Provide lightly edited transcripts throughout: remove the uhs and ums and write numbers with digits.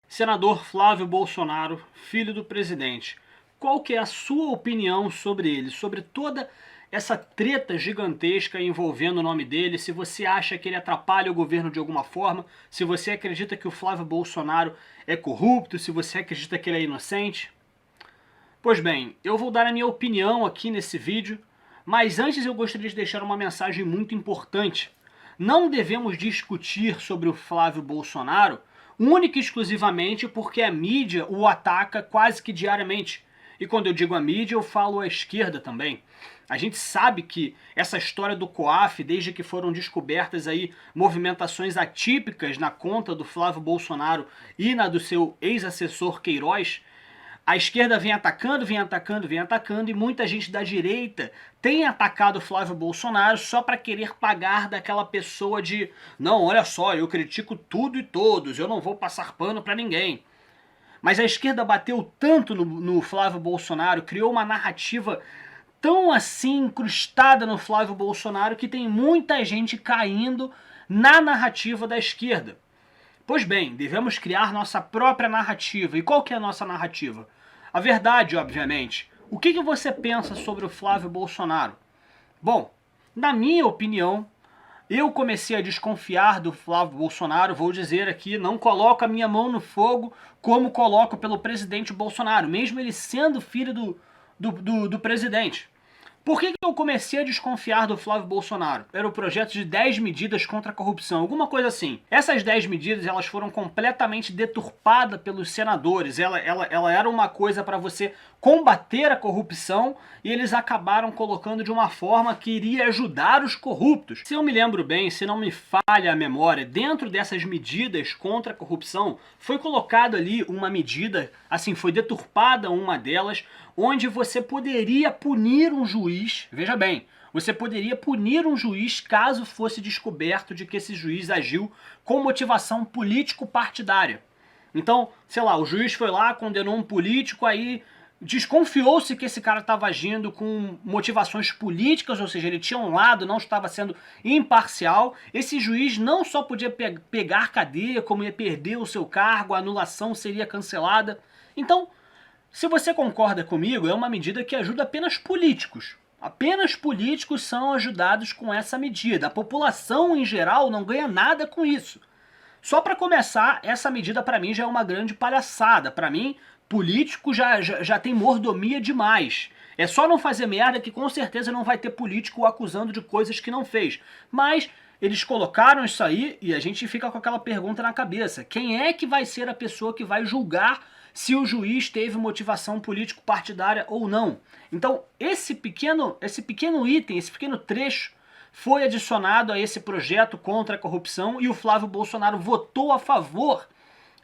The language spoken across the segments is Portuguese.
Senador Flávio Bolsonaro, filho do presidente. Qual que é a sua opinião sobre ele, sobre toda essa treta gigantesca envolvendo o nome dele? Se você acha que ele atrapalha o governo de alguma forma, se você acredita que o Flávio Bolsonaro é corrupto, se você acredita que ele é inocente? Pois bem, eu vou dar a minha opinião aqui nesse vídeo, mas antes eu gostaria de deixar uma mensagem muito importante. Não devemos discutir sobre o Flávio Bolsonaro única e exclusivamente porque a mídia o ataca quase que diariamente. E quando eu digo a mídia, eu falo a esquerda também. A gente sabe que essa história do COAF, desde que foram descobertas aí movimentações atípicas na conta do Flávio Bolsonaro e na do seu ex-assessor Queiroz, a esquerda vem atacando, vem atacando, vem atacando, e muita gente da direita tem atacado o Flávio Bolsonaro só para querer pagar daquela pessoa de não, olha só, eu critico tudo e todos, eu não vou passar pano para ninguém. Mas a esquerda bateu tanto no Flávio Bolsonaro, criou uma narrativa tão assim incrustada no Flávio Bolsonaro que tem muita gente caindo na narrativa da esquerda. Pois bem, devemos criar nossa própria narrativa. E qual que é a nossa narrativa? A verdade, obviamente. O que você pensa sobre o Flávio Bolsonaro? Bom, na minha opinião, eu comecei a desconfiar do Flávio Bolsonaro, vou dizer aqui, não coloco a minha mão no fogo como coloco pelo presidente Bolsonaro, mesmo ele sendo filho do presidente. Por que eu comecei a desconfiar do Flávio Bolsonaro? Era o projeto de 10 medidas contra a corrupção, alguma coisa assim. Essas 10 medidas elas foram completamente deturpadas pelos senadores. Ela era uma coisa para você combater a corrupção e eles acabaram colocando de uma forma que iria ajudar os corruptos. Se eu me lembro bem, se não me falha a memória, dentro dessas medidas contra a corrupção foi colocado ali uma medida, assim, foi deturpada uma delas, onde você poderia punir um juiz, veja bem, você poderia punir um juiz caso fosse descoberto de que esse juiz agiu com motivação político-partidária. Então, sei lá, o juiz foi lá, condenou um político, aí desconfiou-se que esse cara estava agindo com motivações políticas, ou seja, ele tinha um lado, não estava sendo imparcial. Esse juiz não só podia pegar cadeia, como ia perder o seu cargo, a anulação seria cancelada. Então, se você concorda comigo, é uma medida que ajuda apenas políticos. Apenas políticos são ajudados com essa medida. A população em geral não ganha nada com isso. Só para começar, essa medida para mim já é uma grande palhaçada. Para mim, político já tem mordomia demais. É só não fazer merda que com certeza não vai ter político o acusando de coisas que não fez. Mas eles colocaram isso aí e a gente fica com aquela pergunta na cabeça. Quem é que vai ser a pessoa que vai julgar se o juiz teve motivação político-partidária ou não? Então, esse pequeno item, esse pequeno trecho, foi adicionado a esse projeto contra a corrupção e o Flávio Bolsonaro votou a favor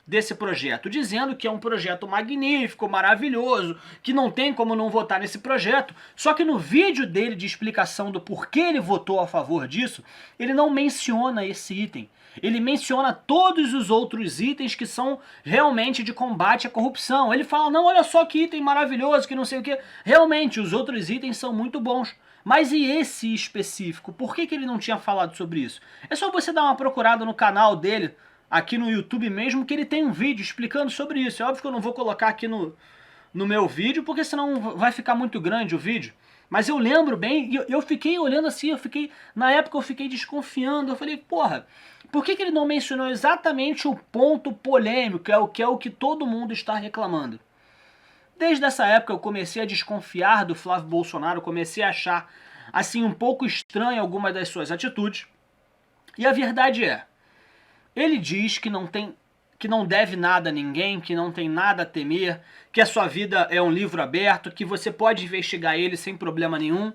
desse projeto, dizendo que é um projeto magnífico, maravilhoso, que não tem como não votar nesse projeto. Só que no vídeo dele de explicação do porquê ele votou a favor disso, ele não menciona esse item. Ele menciona todos os outros itens que são realmente de combate à corrupção. Ele fala, não, olha só que item maravilhoso, que não sei o que. Realmente, os outros itens são muito bons. Mas e esse específico? Por que ele não tinha falado sobre isso? É só você dar uma procurada no canal dele, aqui no YouTube mesmo, que ele tem um vídeo explicando sobre isso. É óbvio que eu não vou colocar aqui no meu vídeo, porque senão vai ficar muito grande o vídeo. Mas eu lembro bem, e eu fiquei olhando assim, na época eu fiquei desconfiando, eu falei, porra, por que ele não mencionou exatamente o ponto polêmico, que é o que todo mundo está reclamando? Desde essa época eu comecei a desconfiar do Flávio Bolsonaro, comecei a achar assim um pouco estranho algumas das suas atitudes. E a verdade é, ele diz que não deve nada a ninguém, que não tem nada a temer, que a sua vida é um livro aberto, que você pode investigar ele sem problema nenhum.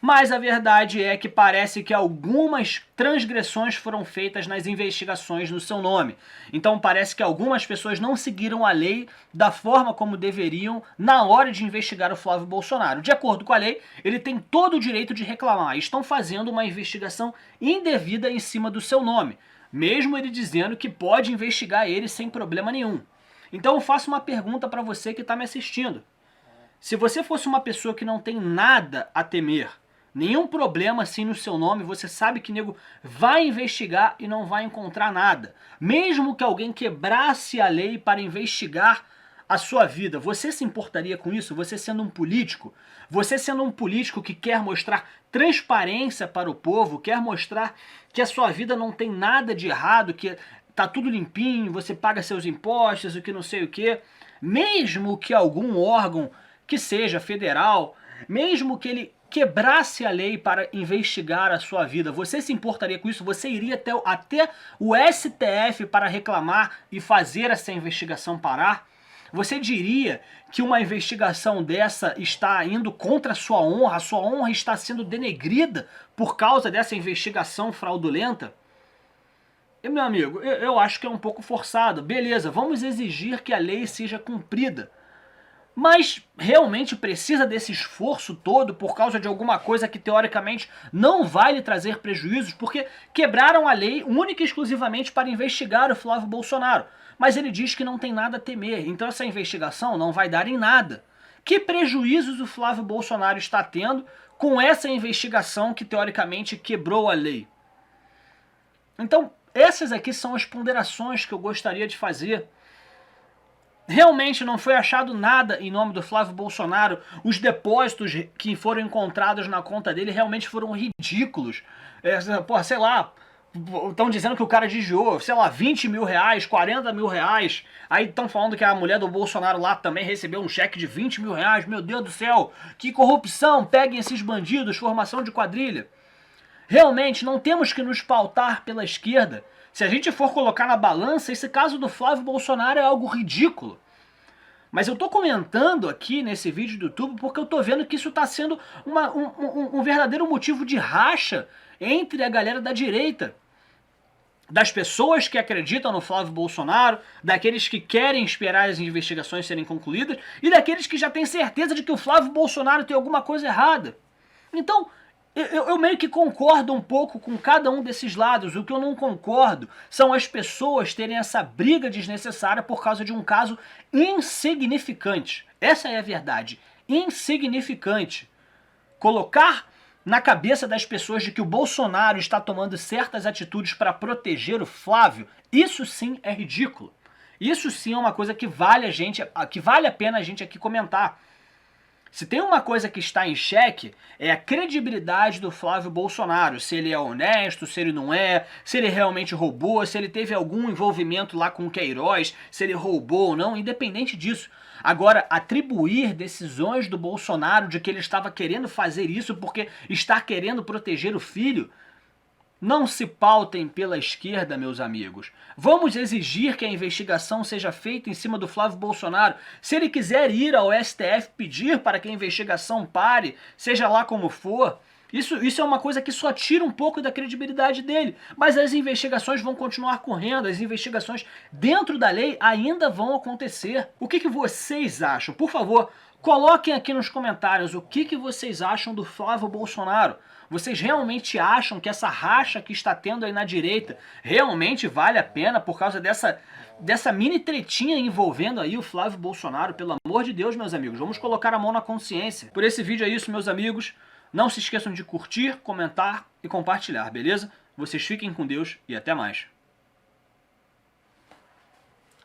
Mas a verdade é que parece que algumas transgressões foram feitas nas investigações no seu nome. Então parece que algumas pessoas não seguiram a lei da forma como deveriam na hora de investigar o Flávio Bolsonaro. De acordo com a lei, ele tem todo o direito de reclamar. Estão fazendo uma investigação indevida em cima do seu nome, mesmo ele dizendo que pode investigar ele sem problema nenhum. Então eu faço uma pergunta para você que está me assistindo. Se você fosse uma pessoa que não tem nada a temer, Nenhum problema assim no seu nome, você sabe que nego vai investigar e não vai encontrar nada. Mesmo que alguém quebrasse a lei para investigar a sua vida, você se importaria com isso? Você sendo um político? Você sendo um político que quer mostrar transparência para o povo, quer mostrar que a sua vida não tem nada de errado, que tá tudo limpinho, você paga seus impostos, o que não sei o que, mesmo que algum órgão que seja federal, mesmo que ele quebrasse a lei para investigar a sua vida, você se importaria com isso? Você iria até o STF para reclamar e fazer essa investigação parar? Você diria que uma investigação dessa está indo contra a sua honra está sendo denegrida por causa dessa investigação fraudulenta? E, meu amigo, eu acho que é um pouco forçado. Beleza, vamos exigir que a lei seja cumprida. Mas realmente precisa desse esforço todo por causa de alguma coisa que teoricamente não vai lhe trazer prejuízos, porque quebraram a lei única e exclusivamente para investigar o Flávio Bolsonaro. Mas ele diz que não tem nada a temer, então essa investigação não vai dar em nada. Que prejuízos o Flávio Bolsonaro está tendo com essa investigação que teoricamente quebrou a lei? Então, essas aqui são as ponderações que eu gostaria de fazer. Realmente não foi achado nada em nome do Flávio Bolsonaro. Os depósitos que foram encontrados na conta dele realmente foram ridículos. Sei lá, estão dizendo que o cara desviou, sei lá, 20 mil reais, 40 mil reais. Aí estão falando que a mulher do Bolsonaro lá também recebeu um cheque de 20 mil reais. Meu Deus do céu, que corrupção, peguem esses bandidos, formação de quadrilha. Realmente não temos que nos pautar pela esquerda. Se a gente for colocar na balança, esse caso do Flávio Bolsonaro é algo ridículo. Mas eu tô comentando aqui nesse vídeo do YouTube porque eu tô vendo que isso tá sendo um verdadeiro motivo de racha entre a galera da direita. Das pessoas que acreditam no Flávio Bolsonaro, daqueles que querem esperar as investigações serem concluídas e daqueles que já têm certeza de que o Flávio Bolsonaro tem alguma coisa errada. Então, eu meio que concordo um pouco com cada um desses lados. O que eu não concordo são as pessoas terem essa briga desnecessária por causa de um caso insignificante. Essa é a verdade. Insignificante. Colocar na cabeça das pessoas de que o Bolsonaro está tomando certas atitudes para proteger o Flávio, isso sim é ridículo. Isso sim é uma coisa que vale a pena a gente aqui comentar. Se tem uma coisa que está em xeque, é a credibilidade do Flávio Bolsonaro. Se ele é honesto, se ele não é, se ele realmente roubou, se ele teve algum envolvimento lá com o Queiroz, se ele roubou ou não, independente disso. Agora, atribuir decisões do Bolsonaro de que ele estava querendo fazer isso porque está querendo proteger o filho, não se pautem pela esquerda, meus amigos. Vamos exigir que a investigação seja feita em cima do Flávio Bolsonaro. Se ele quiser ir ao STF pedir para que a investigação pare, seja lá como for, isso é uma coisa que só tira um pouco da credibilidade dele. Mas as investigações vão continuar correndo, as investigações dentro da lei ainda vão acontecer. O que vocês acham? Por favor, coloquem aqui nos comentários o que vocês acham do Flávio Bolsonaro. Vocês realmente acham que essa racha que está tendo aí na direita realmente vale a pena por causa dessa mini tretinha envolvendo aí o Flávio Bolsonaro? Pelo amor de Deus, meus amigos, vamos colocar a mão na consciência. Por esse vídeo é isso, meus amigos. Não se esqueçam de curtir, comentar e compartilhar, beleza? Vocês fiquem com Deus e até mais.